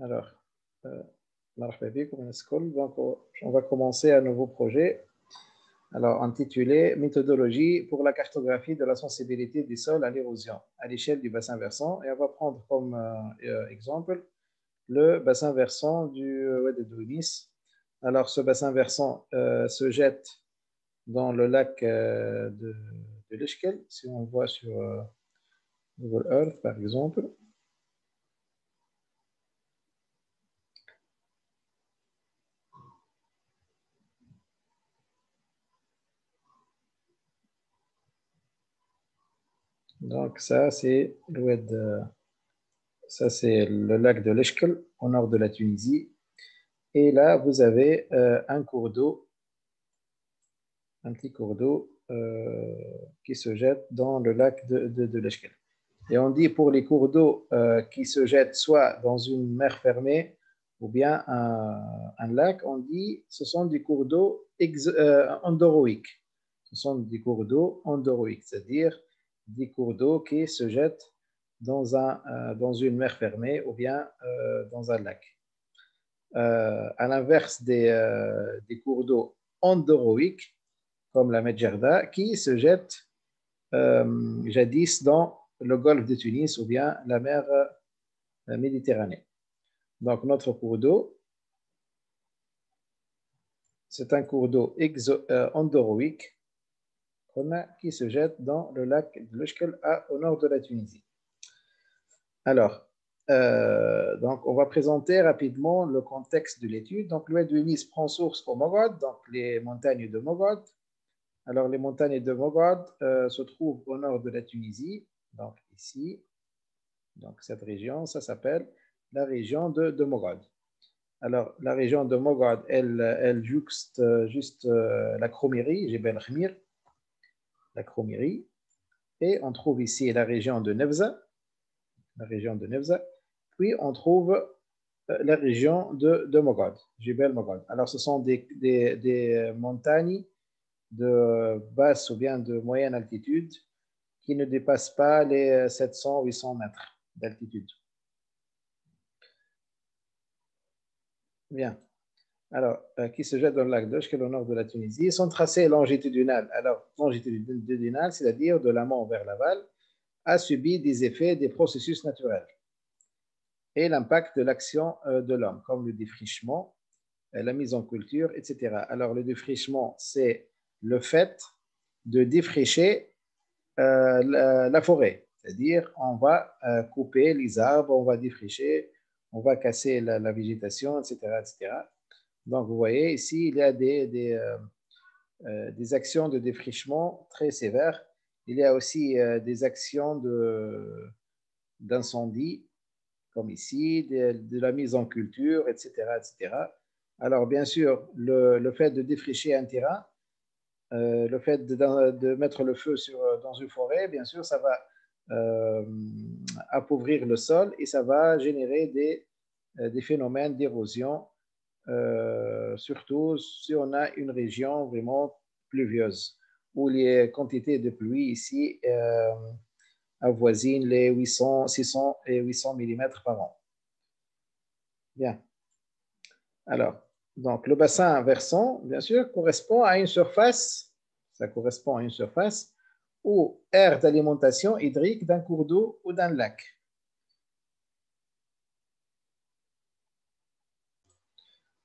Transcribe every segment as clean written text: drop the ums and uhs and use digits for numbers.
Alors, مرحبا بكم الناس الكل. Donc, on va commencer un nouveau projet. Alors, intitulé Méthodologie pour la cartographie de la sensibilité des sols à l'érosion à l'échelle du bassin versant. Et on va prendre comme exemple le bassin versant du Oued de Tunis. Alors, ce bassin versant se jette dans le lac de l'Eshkel, si on voit sur Google Earth, par exemple. Donc, ça, c'est le lac de l'Eshkel, au nord de la Tunisie. Et là, vous avez un cours d'eau, un petit cours d'eau qui se jette dans le lac de l'Eshkel. Et on dit pour les cours d'eau qui se jettent soit dans une mer fermée ou bien un lac, on dit ce sont des cours d'eau endoroïques. Ce sont des cours d'eau endoroïques, c'est-à-dire des cours d'eau qui se jettent dans une mer fermée ou bien dans un lac. À l'inverse des cours d'eau endoroïques, comme la Medjerda, qui se jettent jadis dans le golfe de Tunis ou bien la mer Méditerranée. Donc, notre cours d'eau, c'est un cours d'eau endoroïque qui se jette dans le lac de l'Eshkel au nord de la Tunisie. Alors, donc on va présenter rapidement le contexte de l'étude. Donc, l'Oued de Tunis prend source au Mogad, donc les montagnes de Mogad. Alors, les montagnes de Mogad se trouvent au nord de la Tunisie, donc ici. Donc, cette région, ça s'appelle la région de Mogad. Alors, la région de Mogad, elle jouxte juste la Cromirie, Jebel Khmir, la Cromirie. Et on trouve ici la région de Nevza, Puis, on trouve la région de Mogad, Jebel Mogad. Alors, ce sont des montagnes de basse ou bien de moyenne altitude qui ne dépassent pas les 700-800 mètres d'altitude. Bien. Alors, qui se jette dans le lac d'Eshkel au nord de la Tunisie. Son tracé longitudinal, alors longitudinal, c'est-à-dire de l'amont vers l'aval, a subi des effets des processus naturels et l'impact de l'action de l'homme, comme le défrichement, la mise en culture, etc. Alors, le défrichement, c'est le fait de défricher la forêt, c'est-à-dire on va couper les arbres, on va défricher, on va casser la végétation, etc., etc. Donc, vous voyez, ici, il y a des actions de défrichement très sévères. Il y a aussi des actions d'incendie, comme ici, de la mise en culture, etc., etc. Alors, bien sûr, le fait de défricher un terrain, le fait de mettre le feu dans une forêt, bien sûr, ça va appauvrir le sol et ça va générer des phénomènes d'érosion, surtout si on a une région vraiment pluvieuse, où les quantités de pluie ici avoisinent les 800, 600 et 800 mm par an. Bien. Alors, donc le bassin versant, bien sûr, correspond à une surface, ça correspond à une surface ou aire d'alimentation hydrique d'un cours d'eau ou d'un lac.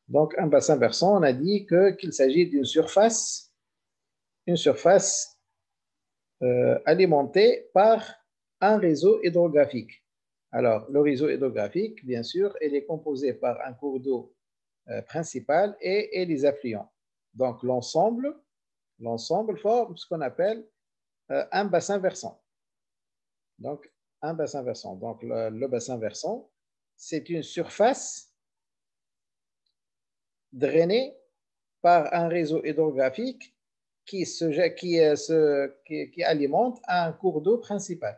Donc, un bassin versant, on a dit qu'il s'agit d'une surface alimentée par un réseau hydrographique. Alors, le réseau hydrographique, bien sûr, il est composé par un cours d'eau principal et les affluents. Donc, l'ensemble forme ce qu'on appelle un bassin versant. Donc, un bassin versant. Donc, le bassin versant, c'est une surface drainée par un réseau hydrographique qui alimente un cours d'eau principal.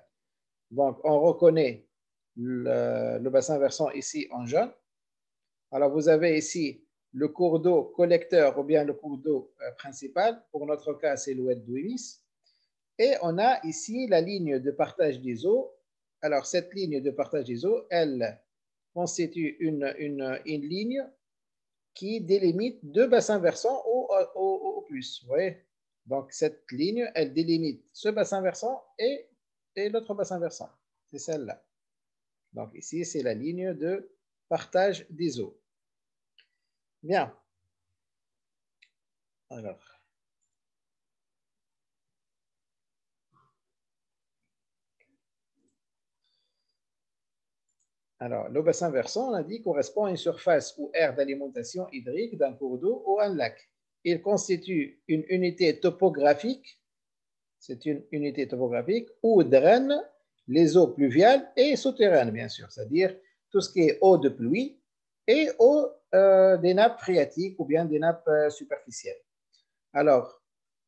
Donc, on reconnaît le bassin versant ici en jaune. Alors, vous avez ici le cours d'eau collecteur ou bien le cours d'eau principal. Pour notre cas, c'est l'Oued Douimis. Et on a ici la ligne de partage des eaux. Alors, cette ligne de partage des eaux, elle constitue une ligne qui délimite deux bassins versants au plus. Vous voyez? Donc, cette ligne, elle délimite ce bassin versant et l'autre bassin versant. C'est celle-là. Donc, ici, c'est la ligne de partage des eaux. Bien. Alors, le bassin versant, on a dit, correspond à une surface ou aire d'alimentation hydrique d'un cours d'eau ou un lac. Il constitue une unité topographique, c'est une unité topographique où drainent les eaux pluviales et souterraines, bien sûr, c'est-à-dire tout ce qui est eau de pluie et eau des nappes phréatiques ou bien des nappes superficielles. Alors,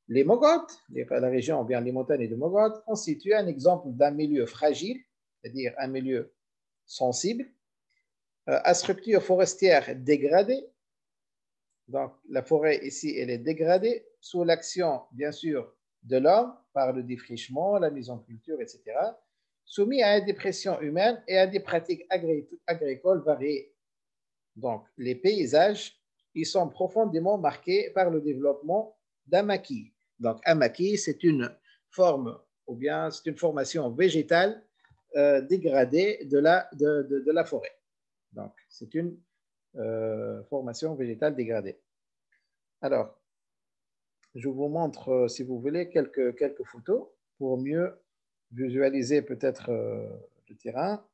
les Mogotes, la région, bien les montagnes de Mogotes, constituent un exemple d'un milieu fragile, c'est-à-dire un milieu sensible, à structure forestière dégradée. Donc, la forêt ici, elle est dégradée sous l'action, bien sûr, de l'homme par le défrichement, la mise en culture, etc., soumis à des pressions humaines et à des pratiques agricoles variées. Donc, les paysages, ils sont profondément marqués par le développement d'un maquis. Donc, un maquis, c'est une forme, ou bien c'est une formation végétale dégradée de la forêt. Donc, c'est une formation végétale dégradée. Alors, je vous montre, si vous voulez, quelques photos pour mieux visualiser peut-être le terrain.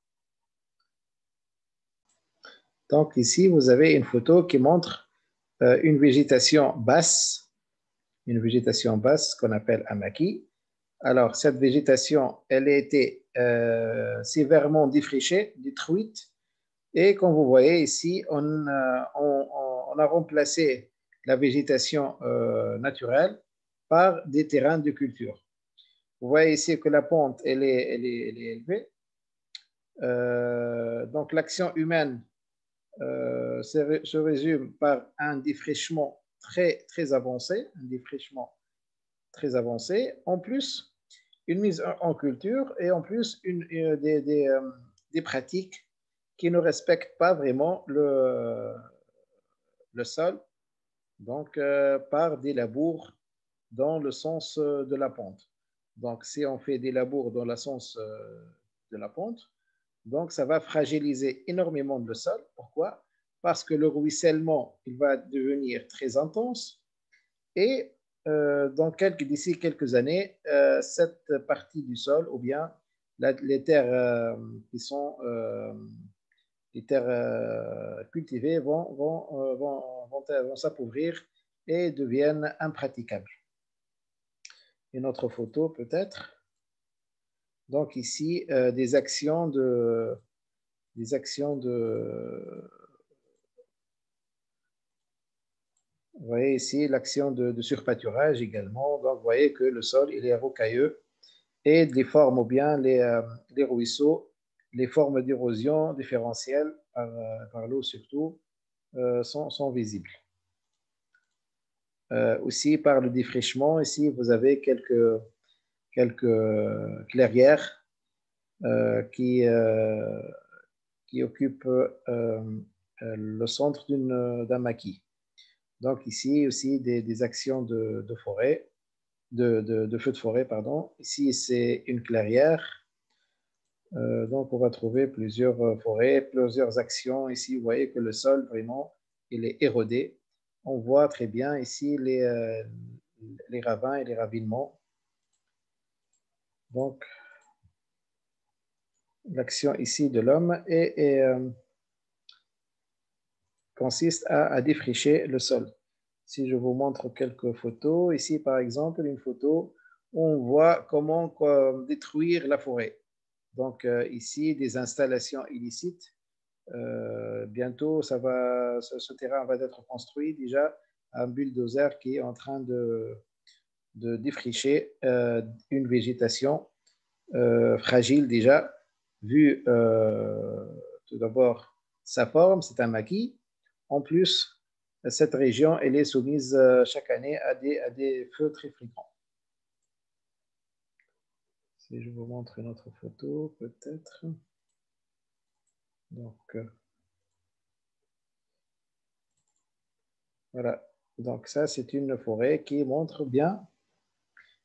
Donc, ici, vous avez une photo qui montre une végétation basse qu'on appelle un maquis. Alors, cette végétation, elle a été sévèrement défrichée, détruite. Et comme vous voyez ici, on a remplacé la végétation naturelle par des terrains de culture. Vous voyez ici que la pente, elle est élevée. Donc, l'action humaine se résume par un défrichement très avancé, En plus, une mise en culture et en plus des pratiques qui ne respectent pas vraiment le sol, donc par des labours dans le sens de la pente. Donc, si on fait des labours dans le sens de la pente, donc ça va fragiliser énormément le sol. Pourquoi? Parce que le ruissellement, il va devenir très intense et d'ici quelques années, cette partie du sol ou bien les terres qui sont les terres cultivées vont s'appauvrir et deviennent impraticables. Une autre photo peut-être. Donc ici, des actions de vous voyez ici l'action de surpâturage également. Donc vous voyez que le sol il est rocailleux et les formes ou bien les ruisseaux, les formes d'érosion différentielles par l'eau surtout sont visibles. Aussi par le défrichement, ici vous avez quelques clairières qui occupent le centre d'un maquis. Donc ici aussi des actions de forêt, de feux de forêt, pardon. Ici c'est une clairière. Donc on va trouver plusieurs forêts, plusieurs actions. Ici vous voyez que le sol vraiment il est érodé. On voit très bien ici les ravins et les ravinements. Donc l'action ici de l'homme consiste à défricher le sol. Si je vous montre quelques photos, ici par exemple une photo où on voit comment détruire la forêt. Donc ici des installations illicites. Bientôt ce terrain va être construit déjà un bulldozer qui est en train de défricher une végétation fragile déjà, vu tout d'abord sa forme, c'est un maquis. En plus, cette région elle est soumise chaque année à des feux très fréquents. Si je vous montre une autre photo, peut-être. Donc, voilà. Donc, ça, c'est une forêt qui montre bien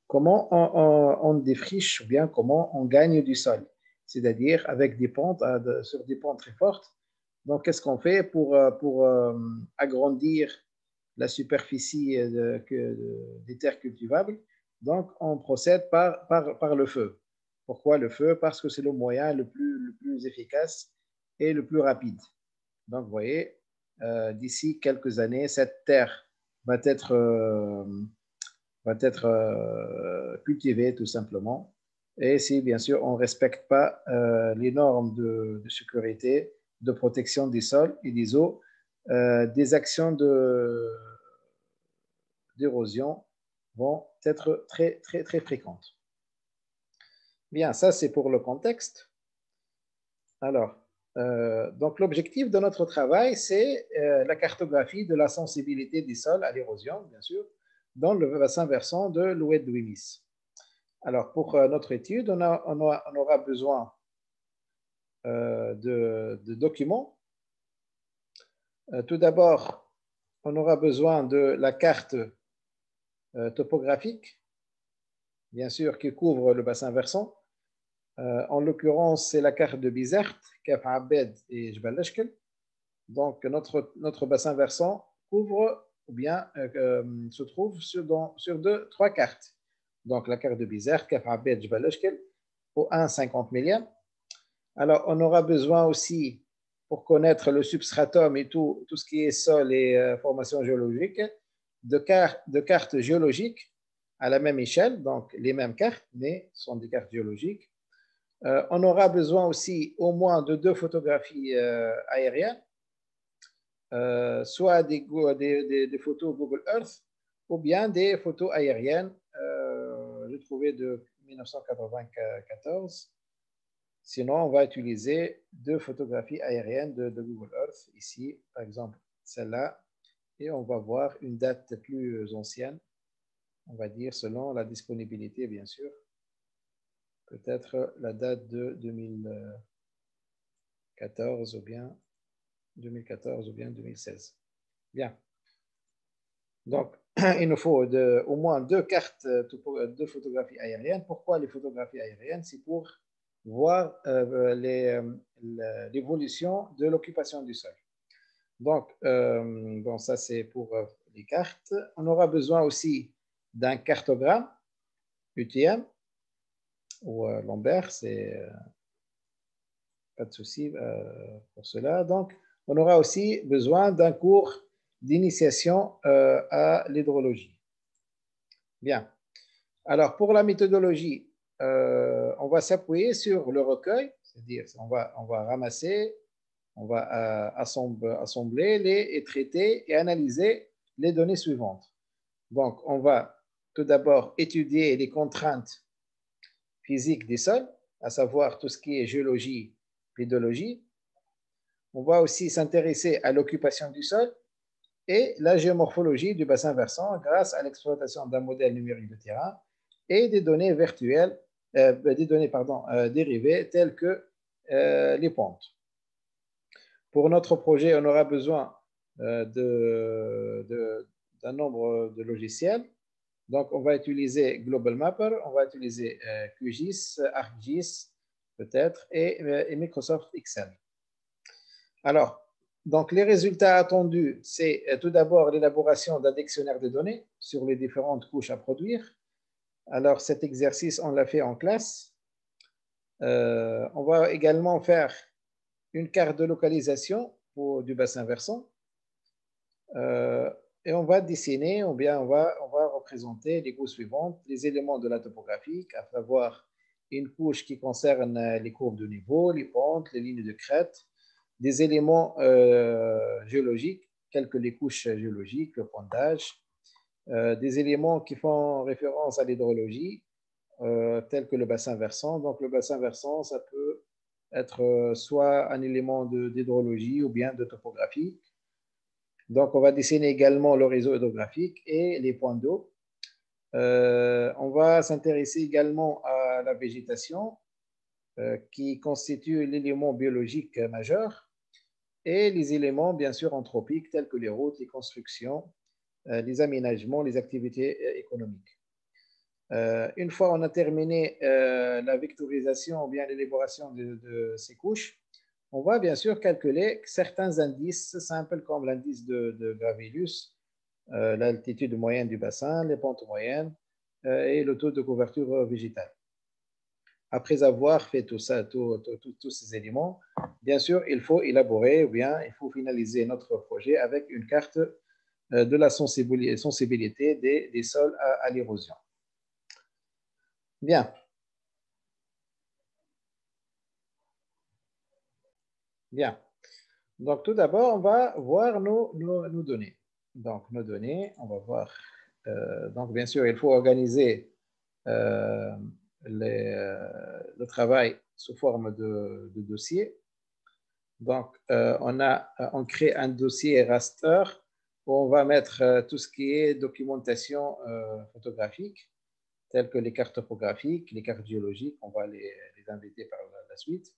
comment on défriche ou bien comment on gagne du sol, c'est-à-dire avec des pentes, sur des pentes très fortes. Donc, qu'est-ce qu'on fait pour agrandir la superficie des terres cultivables? Donc, on procède par le feu. Pourquoi le feu? Parce que c'est le moyen le plus efficace et le plus rapide. Donc, vous voyez, d'ici quelques années, cette terre va être cultivée tout simplement. Et si bien sûr on ne respecte pas les normes de sécurité, de protection des sols et des eaux, des actions d'érosion vont être très, très, très fréquentes. Bien, ça c'est pour le contexte. Alors, donc l'objectif de notre travail, c'est la cartographie de la sensibilité des sols à l'érosion, bien sûr, dans le bassin versant de l'Oued Ouimis. Alors, pour notre étude, on aura besoin de documents. Tout d'abord, on aura besoin de la carte topographique, bien sûr, qui couvre le bassin versant. En l'occurrence, c'est la carte de Bizerte, Kaf Abed et Jbal Leshkel. Donc, notre bassin versant couvre ou bien se trouve sur trois cartes. Donc, la carte de Bizerte, Kaf Abed, Jbal Leshkel, au 1,50 millième. Alors, on aura besoin aussi, pour connaître le substratum et tout ce qui est sol et formation géologique, de cartes géologiques à la même échelle, donc les mêmes cartes, mais ce sont des cartes géologiques. On aura besoin aussi au moins de 2 photographies aériennes, soit des photos Google Earth ou bien des photos aériennes, j'ai trouvé de 1994. Sinon, on va utiliser 2 photographies aériennes de Google Earth, ici, par exemple, celle-là, et on va voir une date plus ancienne, on va dire selon la disponibilité, bien sûr, peut-être la date de 2014 ou bien 2016. Bien. Donc, il nous faut au moins 2 cartes, 2 photographies aériennes. Pourquoi les photographies aériennes? C'est pour voir l'évolution de l'occupation du sol. Donc, bon, ça c'est pour les cartes. On aura besoin aussi d'un cartogramme UTM ou Lambert, c'est pas de souci pour cela. Donc, on aura aussi besoin d'un cours d'initiation à l'hydrologie. Bien. Alors, pour la méthodologie, on va s'appuyer sur le recueil, c'est-à-dire on va ramasser, on va assembler et traiter et analyser les données suivantes. Donc, on va tout d'abord étudier les contraintes physiques des sols, à savoir tout ce qui est géologie, pédologie. On va aussi s'intéresser à l'occupation du sol et la géomorphologie du bassin versant grâce à l'exploitation d'un modèle numérique de terrain et des données virtuelles, dérivées telles que les pentes. Pour notre projet, on aura besoin d'un nombre de logiciels. Donc, on va utiliser Global Mapper, on va utiliser QGIS, ArcGIS peut-être et Microsoft Excel. Alors, donc les résultats attendus, c'est tout d'abord l'élaboration d'un dictionnaire de données sur les différentes couches à produire. Alors, cet exercice, on l'a fait en classe. On va également faire une carte de localisation du bassin versant. Et on va dessiner, ou bien on va représenter les couches suivantes, les éléments de la topographie, à savoir une couche qui concerne les courbes de niveau, les pentes, les lignes de crête, des éléments géologiques, tels que les couches géologiques, le pointage, des éléments qui font référence à l'hydrologie, tels que le bassin versant. Donc le bassin versant, ça peut être soit un élément d'hydrologie ou bien de topographie. Donc, on va dessiner également le réseau hydrographique et les points d'eau. On va s'intéresser également à la végétation qui constituent l'élément biologique majeur, et les éléments, bien sûr, anthropiques, tels que les routes, les constructions, les aménagements, les activités économiques. Une fois on a terminé la vectorisation ou bien l'élaboration de ces couches, on va bien sûr calculer certains indices simples comme l'indice de Gravilus, l'altitude moyenne du bassin, les pentes moyennes et le taux de couverture végétale. Après avoir fait tout ça, tous ces éléments, bien sûr, il faut élaborer ou bien il faut finaliser notre projet avec une carte de la sensibilité des sols à l'érosion. Bien. Bien. Donc, tout d'abord, on va voir nos données. Donc, nos données, on va voir. Donc, bien sûr, il faut organiser le travail sous forme de dossier. Donc, on crée un dossier raster où on va mettre tout ce qui est documentation photographique, telles que les cartes topographiques, les cartes géologiques, on va les inviter par la suite.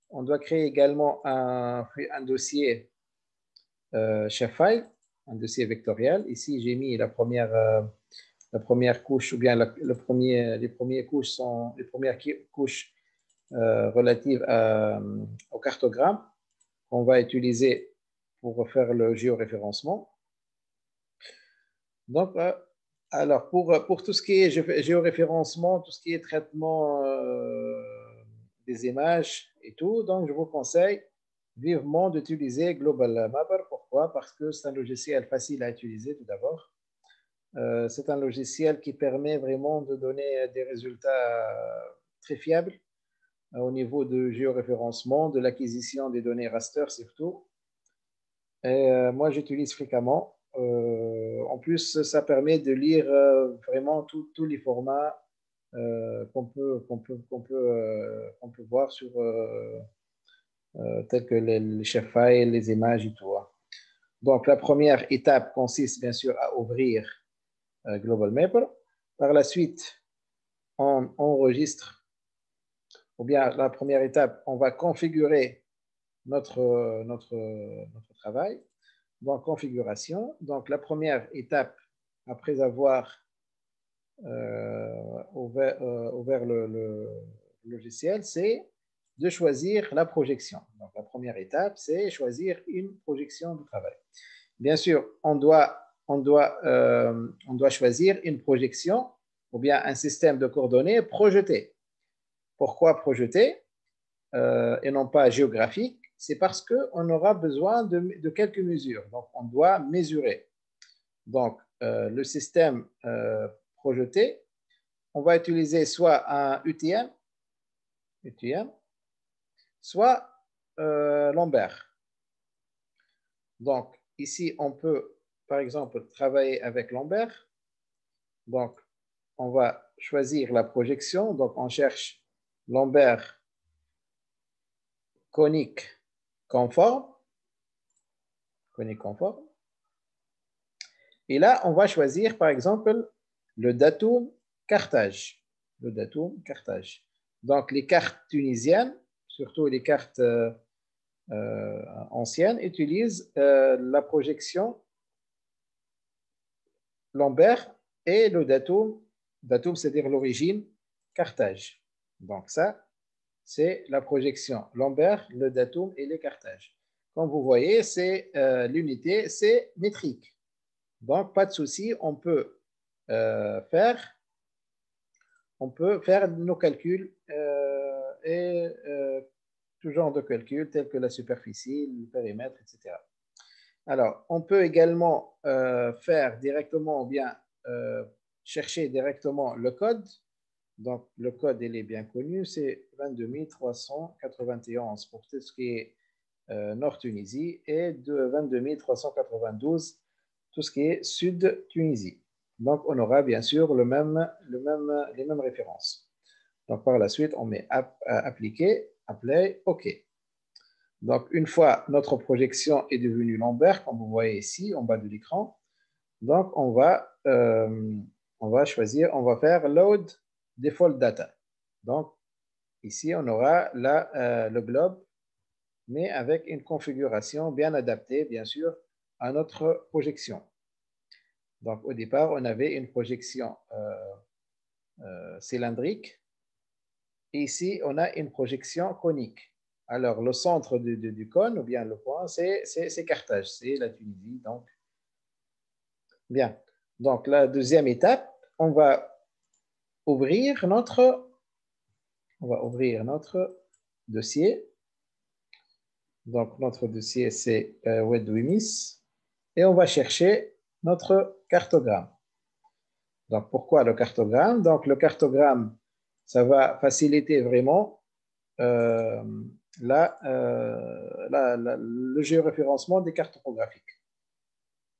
On doit créer également un dossier shapefile, un dossier vectoriel. Ici, j'ai mis la première couche, ou bien les premières couches sont les premières couches relatives au cartogramme qu'on va utiliser pour faire le géoréférencement. Donc, alors, pour tout ce qui est géoréférencement, tout ce qui est traitement des images et tout, donc je vous conseille vivement d'utiliser Global Mapper. Pourquoi? Parce que c'est un logiciel facile à utiliser tout d'abord. C'est un logiciel qui permet vraiment de donner des résultats très fiables au niveau de géoréférencement, de l'acquisition des données raster surtout. Et moi, j'utilise fréquemment. En plus, ça permet de lire vraiment tous les formats qu'on peut voir sur tels que les shapefiles, les images et tout. Donc, la première étape consiste bien sûr à ouvrir Global Mapper. Par la suite, on enregistre, ou bien la première étape, on va configurer notre travail. Donc, configuration. Donc, la première étape, après avoir ouvert le logiciel, c'est de choisir la projection. Donc, la première étape, c'est choisir une projection de travail. Bien sûr, on doit choisir une projection ou bien un système de coordonnées projeté. Pourquoi projeté et non pas géographique? C'est parce qu'on aura besoin de quelques mesures. Donc, on doit mesurer. Donc, le système projeté, on va utiliser soit un UTM soit Lambert. Donc, ici, on peut, par exemple, travailler avec Lambert. Donc, on va choisir la projection. Donc, on cherche Lambert conique conforme. Et là, on va choisir, par exemple, le datum Carthage. Donc, les cartes tunisiennes, surtout les cartes anciennes, utilisent la projection Lambert et le datum, c'est-à-dire l'origine, Carthage. Donc, ça, c'est la projection Lambert, le datum et les Carthage. Comme vous voyez, c'est l'unité, c'est métrique. Donc, pas de souci, on peut faire nos calculs et tout genre de calculs tels que la superficie, le périmètre, etc. Alors, on peut également faire directement ou bien chercher directement le code. Donc, le code, il est bien connu, c'est 22 391 pour tout ce qui est Nord-Tunisie et de 22 392 tout ce qui est Sud-Tunisie. Donc, on aura bien sûr les mêmes références. Donc, par la suite, on met appliquer, apply, OK. Donc, une fois notre projection est devenue Lambert, comme vous voyez ici en bas de l'écran, donc on va choisir, on va faire load default data. Donc, ici, on aura le globe, mais avec une configuration bien adaptée, bien sûr, à notre projection. Donc, au départ, on avait une projection cylindrique. Et ici, on a une projection conique. Alors, le centre du cône, ou bien le point, c'est Carthage, c'est la Tunisie. Donc, bien. Donc, la deuxième étape, on va ouvrir notre dossier. Donc, notre dossier, c'est Wedwimis. Et on va chercher notre cartogramme. Donc, pourquoi le cartogramme? Donc, le cartogramme, ça va faciliter vraiment le géoréférencement des cartes topographiques.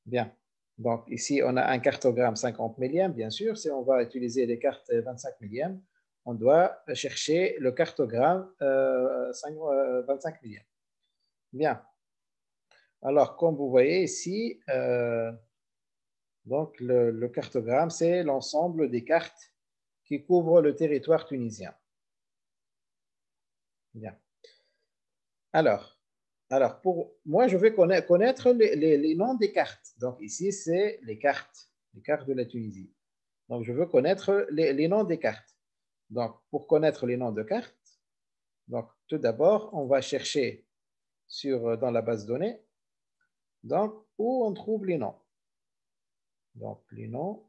Bien. Donc, ici, on a un cartogramme 50 millièmes, bien sûr. Si on va utiliser des cartes 25 millièmes, on doit chercher le cartogramme 25 millièmes. Bien. Alors, comme vous voyez ici, donc le cartogramme, c'est l'ensemble des cartes qui couvrent le territoire tunisien. Bien. Alors, pour moi, je vais connaître les noms des cartes. Donc, ici, c'est les cartes de la Tunisie. Donc, je veux connaître les noms des cartes. Donc, pour connaître les noms de cartes, donc, tout d'abord, on va chercher dans la base de données, donc, où on trouve les noms. Donc, les noms,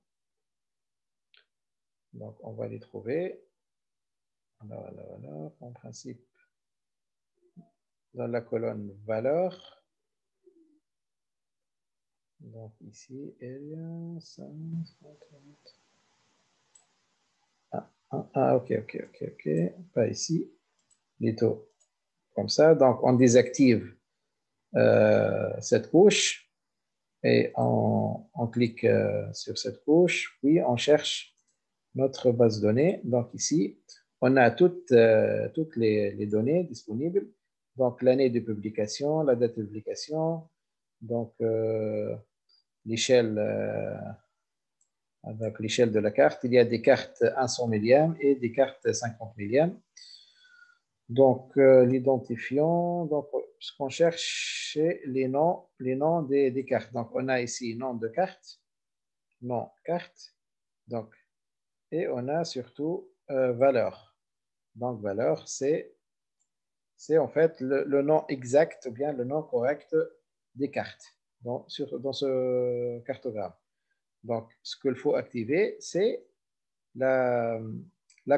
donc, on va les trouver. Alors, en principe, dans la colonne valeur. Donc, ici, il y a 530. Ok. Pas ici. Plutôt comme ça. Donc, on désactive cette couche et on clique sur cette couche. Puis, on cherche notre base de données. Donc, ici, on a toutes les données disponibles. Donc, l'année de publication, la date de publication, donc l'échelle avec l'échelle de la carte. Il y a des cartes 100 millièmes et des cartes 50 millièmes. Donc, l'identifiant, donc, ce qu'on cherche, c'est les noms des cartes. Donc, on a ici nom de carte, nom carte, donc, et on a surtout valeur. Donc, valeur, c'est en fait le nom exact ou bien le nom correct des cartes dans ce cartogramme. Donc, ce qu'il faut activer, c'est la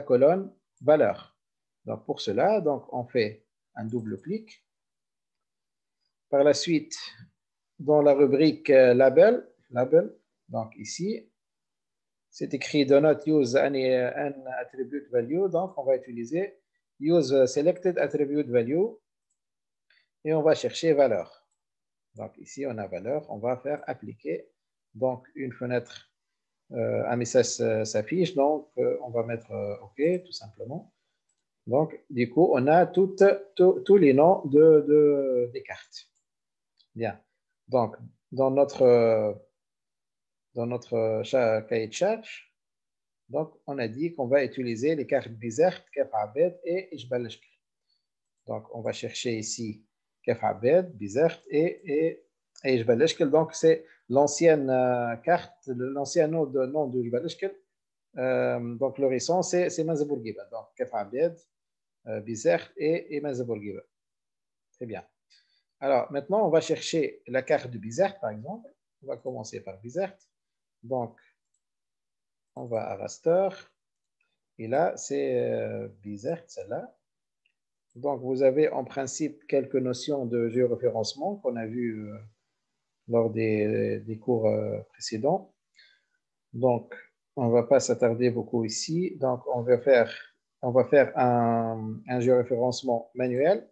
colonne valeur. Donc, pour cela, donc, on fait un double clic. Par la suite, dans la rubrique label, donc ici, c'est écrit do not use an attribute value. Donc, on va utiliser use selected attribute value et on va chercher valeur. Donc, ici, on a valeur. On va faire appliquer. Donc, une fenêtre, un message s'affiche. Donc, on va mettre OK, tout simplement. Donc, du coup, on a tous les noms des cartes. Bien. Donc, dans notre cahier de charge, donc, on a dit qu'on va utiliser les cartes Bizert, Kef Abed et Ijbal Ashkal. Donc, on va chercher ici Kef Abed, Bizert et Ijbal Ashkal. Donc, c'est l'ancienne carte, l'ancien nom de Ijbal Ashkal. Donc, le récent, c'est Mazabourguiba. Donc, Kef Abed, Bizert et Mazabourguiba. Très bien. Alors, maintenant, on va chercher la carte de Bizert, par exemple. On va commencer par Bizert. Donc, on va à raster. Et là, c'est Bizert, celle-là. Donc, vous avez en principe quelques notions de géoréférencement qu'on a vues lors des cours précédents. Donc, on ne va pas s'attarder beaucoup ici. Donc, on va faire un géoréférencement manuel.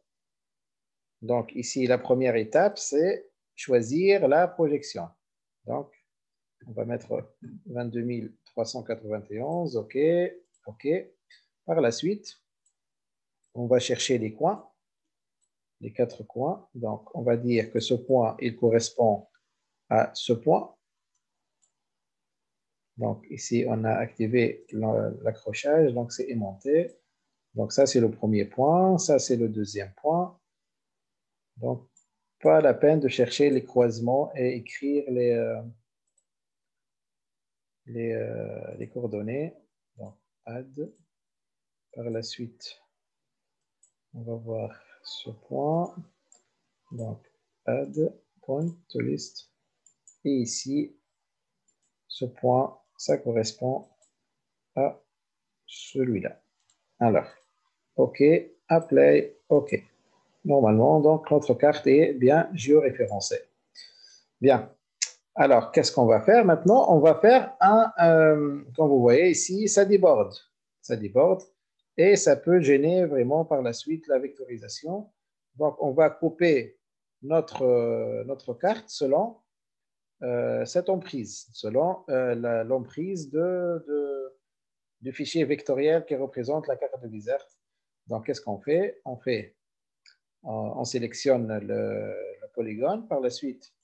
Donc, ici, la première étape, c'est choisir la projection. Donc, on va mettre 22 391, OK, OK. Par la suite, on va chercher les coins, les 4 coins. Donc, on va dire que ce point, il correspond à ce point. Donc, ici, on a activé l'accrochage, donc c'est aimanté. Donc, ça, c'est le premier point. Ça, c'est le deuxième point. Donc, pas la peine de chercher les croisements et écrire les coordonnées. Donc, add. Par la suite, on va voir ce point. Donc, add point to list. Et ici, ce point, ça correspond à celui-là. Alors, OK, apply, OK. Normalement, donc, notre carte est bien géoréférencée. Bien. Alors, qu'est-ce qu'on va faire maintenant? On va faire comme vous voyez ici, ça déborde. Ça déborde et ça peut gêner vraiment par la suite la vectorisation. Donc, on va couper notre carte selon cette emprise, selon l'emprise du fichier vectoriel qui représente la carte de Bizert. Donc, qu'est-ce qu'on fait? On sélectionne le polygone, par la suite,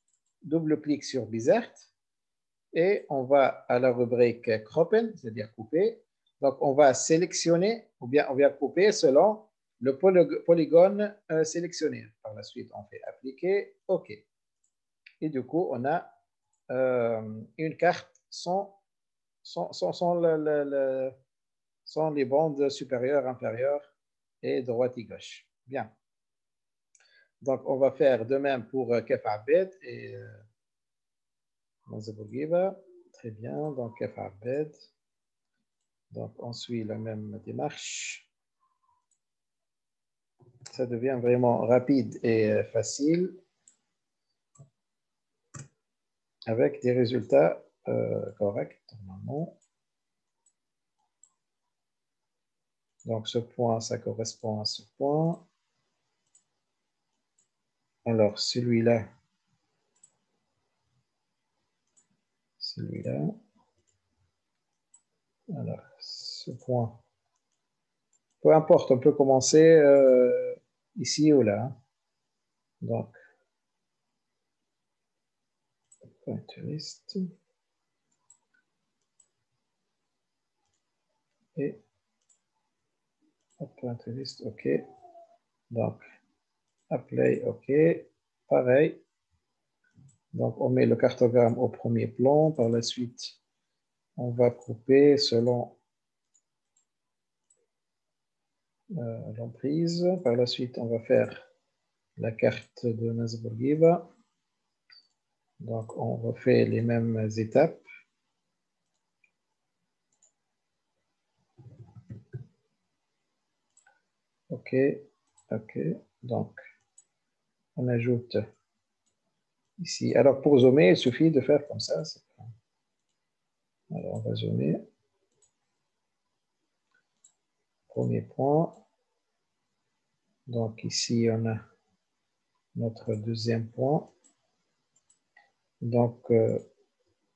double-clic sur Bizert et on va à la rubrique Croppen, c'est-à-dire couper. Donc, on va sélectionner ou bien on va couper selon le polygone sélectionné. Par la suite, on fait appliquer, OK. Et du coup, on a une carte sans les bandes supérieures, inférieures et droite et gauche. Bien. Donc, on va faire de même pour Kef Abed et Mazabougiva. Très bien. Donc, Kef Abed. Donc, on suit la même démarche. Ça devient vraiment rapide et facile avec des résultats corrects normalement. Donc, ce point, ça correspond à ce point. Alors, celui-là. Alors, ce point. Peu importe, on peut commencer ici ou là. Donc, pointilliste. Et pointilliste, OK. Donc, apply, OK. Pareil. Donc, on met le cartogramme au premier plan. Par la suite, on va couper selon l'emprise. Par la suite, on va faire la carte de Nazbourgiva. Donc, on refait les mêmes étapes. OK, OK. Donc, on ajoute ici. Alors, pour zoomer, il suffit de faire comme ça. Alors, on va zoomer. Premier point. Donc, ici, on a notre deuxième point. Donc,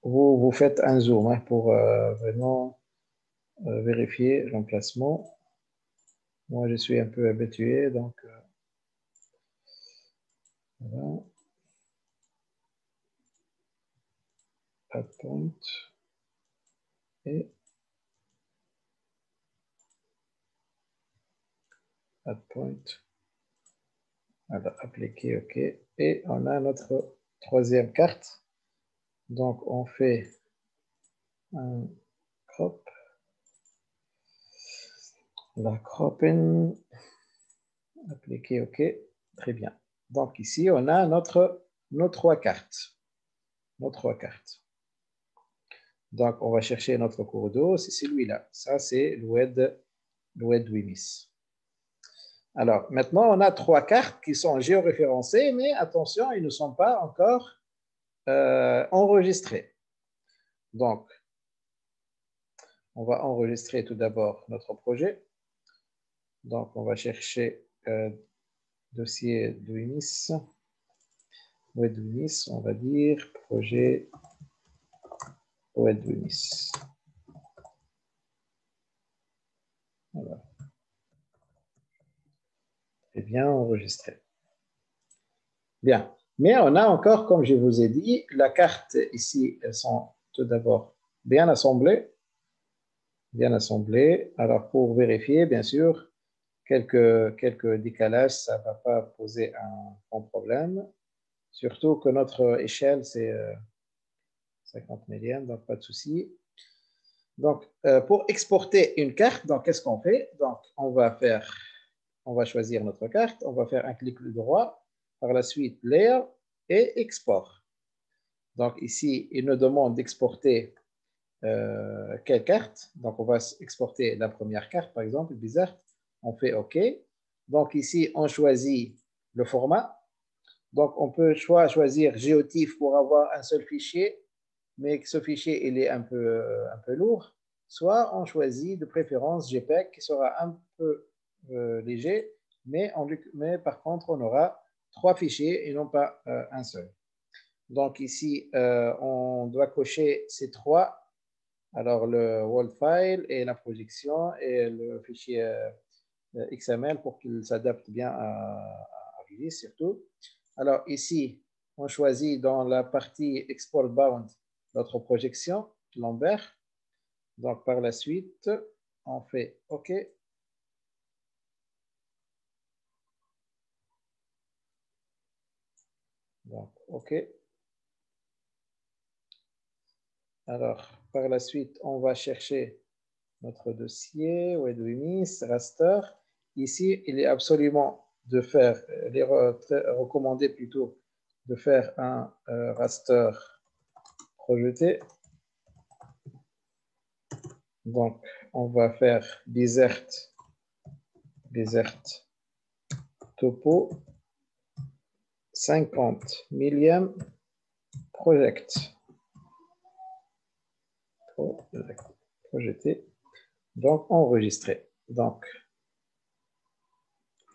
vous faites un zoom pour vraiment vérifier l'emplacement. Moi, je suis un peu habitué, donc voilà. Add point et add point. Alors, appliquer, OK. Et on a notre troisième carte. Donc, on fait un crop. La cropping. Appliquer, OK. Très bien. Donc, ici, on a nos trois cartes. Nos trois cartes. Donc, on va chercher notre cours d'eau. C'est celui-là. Ça, c'est l'oued Wimis. Alors, maintenant, on a trois cartes qui sont géoréférencées, mais attention, ils ne sont pas encore enregistrées. Donc, on va enregistrer tout d'abord notre projet. Donc, on va chercher dossier Wimis. Wimis, on va dire projet Wimis. Voilà. C'est bien enregistré. Bien. Mais on a encore, comme je vous ai dit, la carte ici, elles sont tout d'abord bien assemblées. Bien assemblées. Alors, pour vérifier, bien sûr, quelques décalages, ça ne va pas poser un grand problème. Surtout que notre échelle, c'est 50 millième, donc pas de souci. Donc, pour exporter une carte, donc qu'est-ce qu'on fait? Donc, on va choisir notre carte, on va faire un clic droit, par la suite Layer et Export. Donc ici, il nous demande d'exporter quelle carte. Donc, on va exporter la première carte, par exemple, bizarre. On fait OK. Donc ici, on choisit le format. Donc, on peut soit choisir GeoTIFF pour avoir un seul fichier, mais ce fichier, il est un peu lourd. Soit on choisit de préférence JPEG qui sera un peu léger, mais par contre, on aura 3 fichiers et non pas un seul. Donc ici, on doit cocher ces 3. Alors, le wall file et la projection et le fichier XML pour qu'il s'adapte bien à Release surtout. Alors ici, on choisit dans la partie Export Bound notre projection, Lambert. Donc par la suite, on fait OK. Donc OK. Alors par la suite, on va chercher notre dossier, WebMIS, raster. Ici, il est absolument de faire, il est recommandé plutôt de faire un raster projeté. Donc, on va faire desert topo 50 millième project. Projeté. Donc, enregistrer. Donc,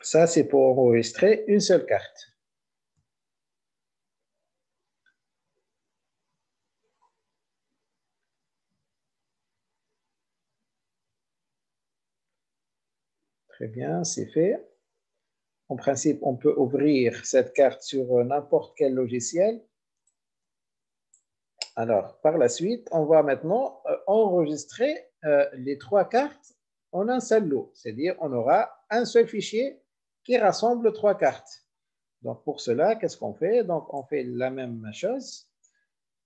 ça, c'est pour enregistrer une seule carte. Très bien, c'est fait. En principe, on peut ouvrir cette carte sur n'importe quel logiciel. Alors, par la suite, on va maintenant enregistrer les 3 cartes en un seul lot. C'est-à-dire, on aura un seul fichier qui rassemble 3 cartes. Donc, pour cela, qu'est-ce qu'on fait? Donc, on fait la même chose.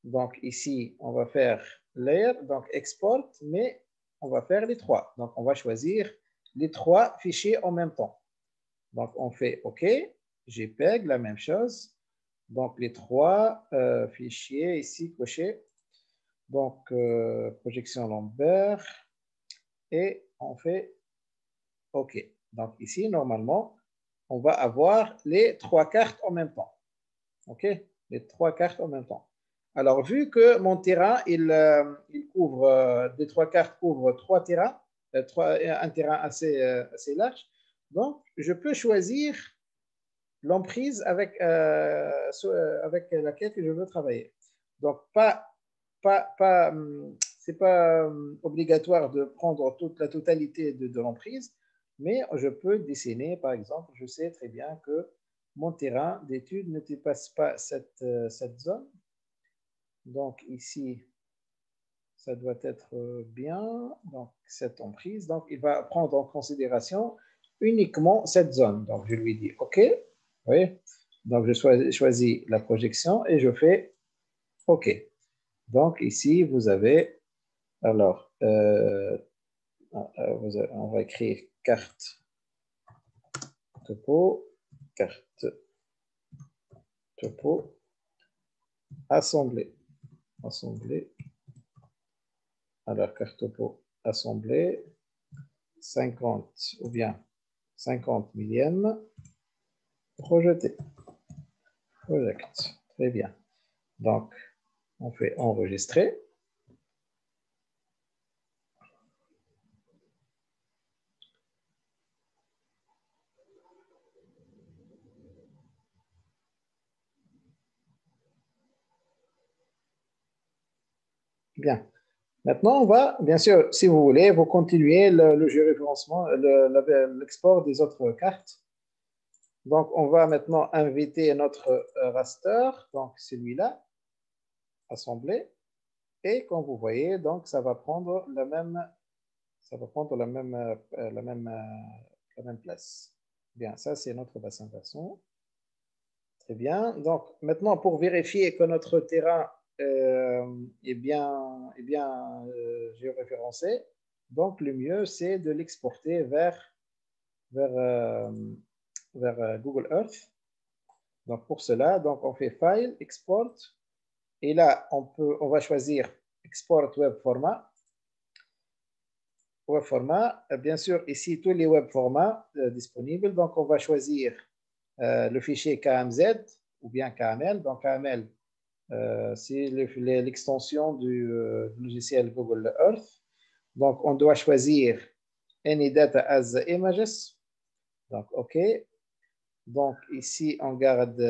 Donc, ici, on va faire Layer, donc Export, mais on va faire les 3. Donc, on va choisir les 3 fichiers en même temps. Donc, on fait OK, JPEG, la même chose. Donc, les 3 fichiers ici cochés. Donc, projection Lambert. Et on fait OK. Donc, ici, normalement, on va avoir les 3 cartes en même temps. OK? Les 3 cartes en même temps. Alors, vu que mon terrain, il couvre, des 3 cartes couvrent 3 terrains, un terrain assez large, donc je peux choisir l'emprise avec laquelle je veux travailler. Donc, c'est pas obligatoire de prendre toute la totalité de l'emprise, mais je peux dessiner, par exemple, je sais très bien que mon terrain d'étude ne dépasse pas cette zone. Donc ici, ça doit être bien. Donc cette emprise, donc il va prendre en considération uniquement cette zone. Donc je lui dis OK. Oui. Donc je choisis la projection et je fais OK. Donc ici, vous avez, alors, on va écrire carte topo, carte topo, assemblée. Alors, carte topo assemblée, 50 ou bien 50 millième, projeté. Project. Très bien. Donc, on fait enregistrer. Bien. Maintenant, on va, bien sûr, si vous voulez, vous continuez le géoréférencement, l'export des autres cartes. Donc, on va maintenant inviter notre raster, donc celui-là, assemblé. Et comme vous voyez, donc, ça va prendre la même la même place. Bien, ça, c'est notre bassin versant. Très bien. Donc, maintenant, pour vérifier que notre terrain est bien géoréférencé, donc le mieux, c'est de l'exporter vers Google Earth. Donc, pour cela, donc, on fait File, Export. Et là, on va choisir Export Web Format. Web Format. Bien sûr, ici, tous les web formats disponibles. Donc, on va choisir le fichier KMZ ou bien KML. Donc, KML, c'est l'extension du logiciel Google Earth. Donc, on doit choisir Any Data as Images. Donc, OK. Donc, ici, on garde